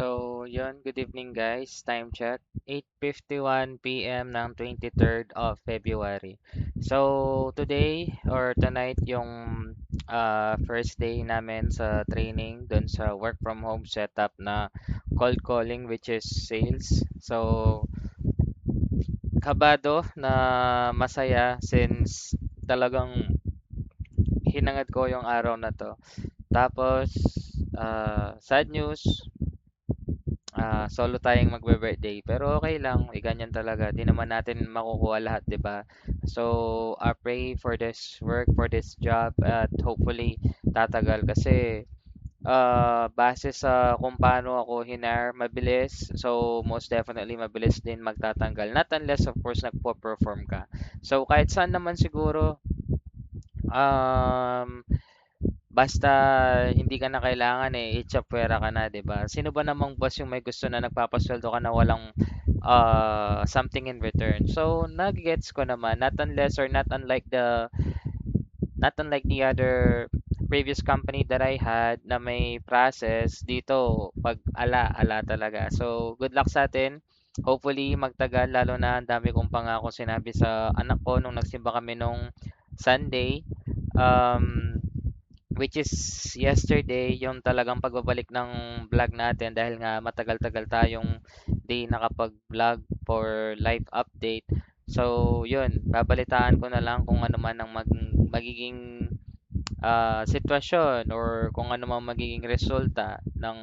Yun, good evening guys. Time check, 8:51 p.m. ng 23rd of February. Today or tonight yung first day namin sa training dun sa work from home setup na cold calling which is sales. Kabado na masaya since talagang hinangad ko yung araw na to. Tapos, sad news, solo tayong magbe-birthday. Pero okay lang, ganyan talaga. Di naman natin makukuha lahat, 'di ba? Pray for this work, for this job, at hopefully tatagal kasi base sa kung paano ako hinar, mabilis. So, most definitely mabilis din magtatanggal. Not unless, of course, nagpo-perform ka. So, kahit saan naman siguro, um, basta hindi ka na kailangan itchapwera ka na, 'di ba? Sino ba namang boss yung may gusto na nagpapasweldo ka na walang something in return? So, nagigets ko naman, not unlike the other previous company that I had na may process dito pag ala talaga. So, good luck sa atin. Hopefully magtagal lalo na ang dami kong pangako sinabi sa anak ko nung nagsimba kami nung Sunday. Um, which is yesterday, yung talagang pagbabalik ng vlog natin dahil nga matagal-tagal tayong di nakapag-vlog for live update. So, yun, babalitaan ko na lang kung ano man ang magiging sitwasyon or kung ano man magiging resulta ng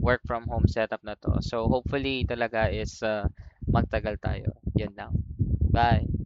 work from home setup na to. So, hopefully talaga is magtagal tayo. Yun lang. Bye!